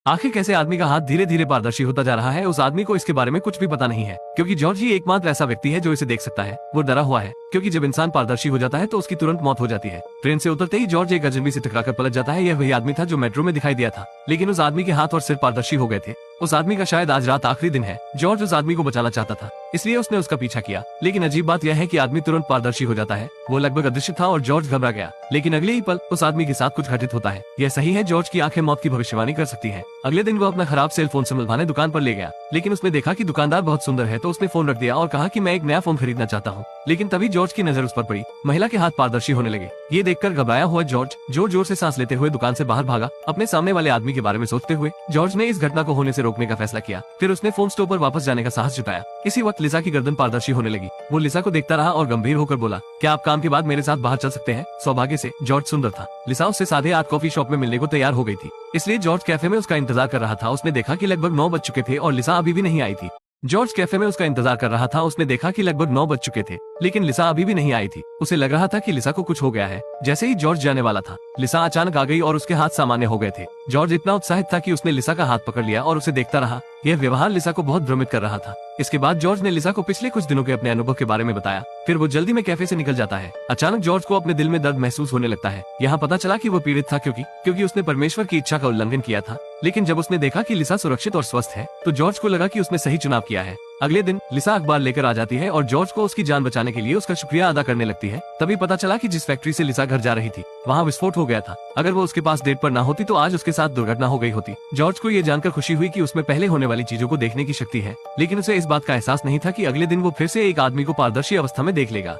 आखिर कैसे आदमी का हाथ धीरे धीरे पारदर्शी होता जा रहा है, उस आदमी को इसके बारे में कुछ भी पता नहीं है, क्योंकि जॉर्ज ही एकमात्र ऐसा व्यक्ति है जो इसे देख सकता है। वो डरा हुआ है क्योंकि जब इंसान पारदर्शी हो जाता है तो उसकी तुरंत मौत हो जाती है। ट्रेन से उतरते ही जॉर्ज एक अजनबी से टकराकर पलट जाता है। यह वही आदमी था जो मेट्रो में दिखाई दिया था, लेकिन उस आदमी के हाथ और सिर पारदर्शी हो गए थे। उस आदमी का शायद आज रात आखिरी दिन है। जॉर्ज उस आदमी को बचाना चाहता था, इसलिए उसने उसका पीछा किया, लेकिन अजीब बात यह है कि आदमी तुरंत पारदर्शी हो जाता है। वो लगभग अदृश्य था और जॉर्ज घबरा गया, लेकिन अगले ही पल उस आदमी के साथ कुछ घटित होता है। यह सही है, जॉर्ज की आंखें मौत की भविष्यवाणी कर सकती हैं। अगले दिन वो अपना खराब सेल फोन संभलवाने दुकान पर ले गया, लेकिन उसने देखा कि दुकानदार बहुत सुंदर है, तो उसने फोन रख दिया और कहा कि मैं एक नया फोन खरीदना चाहता हूँ। लेकिन तभी जॉर्ज की नजर उस पर पड़ी। महिला के हाथ पारदर्शी होने लगे। ये देखकर घबराया हुआ जॉर्ज जोर जोर से सांस लेते हुए दुकान से बाहर भागा, अपने सामने वाले आदमी के बारे में सोचते हुए। जॉर्ज ने इस घटना को होने से रोकने का फैसला किया। फिर उसने फोन स्टोर पर वापस जाने का साहस जुटाया। इसी वक्त लिसा की गर्दन पारदर्शी होने लगी। वो लिसा को देखता रहा और गंभीर होकर बोला, क्या आप काम के बाद मेरे साथ बाहर चल सकते हैं? सौभाग्य से जॉर्ज सुंदर था। लिसा उससे साढ़े 8 कॉफी शॉप में मिलने को तैयार हो गई थी, इसलिए जॉर्ज कैफे में उसका इंतजार कर रहा था। उसने देखा कि लगभग 9 बज चुके थे और लिसा अभी भी नहीं आई थी। जॉर्ज कैफे में उसका इंतजार कर रहा था। उसने देखा कि लगभग 9 बज चुके थे, लेकिन लिसा अभी भी नहीं आई थी। उसे लग रहा था कि लिसा को कुछ हो गया है। जैसे ही जॉर्ज जाने वाला था, लिसा अचानक आ गई और उसके हाथ सामान्य हो गए थे। जॉर्ज इतना उत्साहित था कि उसने लिसा का हाथ पकड़ लिया और उसे देखता रहा। यह व्यवहार लिसा को बहुत भ्रमित कर रहा था। इसके बाद जॉर्ज ने लिसा को पिछले कुछ दिनों के अपने अनुभव के बारे में बताया। फिर वो जल्दी में कैफे से निकल जाता है। अचानक जॉर्ज को अपने दिल में दर्द महसूस होने लगता है। यहाँ पता चला कि वो पीड़ित था क्योंकि उसने परमेश्वर की इच्छा का उल्लंघन किया था। लेकिन जब उसने देखा कि लिसा सुरक्षित और स्वस्थ है, तो जॉर्ज को लगा कि उसने सही चुनाव किया है। अगले दिन लिसा अखबार लेकर आ जाती है और जॉर्ज को उसकी जान बचाने के लिए उसका शुक्रिया अदा करने लगती है। तभी पता चला कि जिस फैक्ट्री से लिसा घर जा रही थी, वहाँ विस्फोट हो गया था। अगर वो उसके पास डेट पर ना होती तो आज उसके साथ दुर्घटना हो गई होती। जॉर्ज को ये जानकर खुशी हुई कि उसमें पहले होने वाली चीजों को देखने की शक्ति है, लेकिन उसे इस बात का एहसास नहीं था कि अगले दिन वो फिर से एक आदमी को पारदर्शी अवस्था में देख लेगा।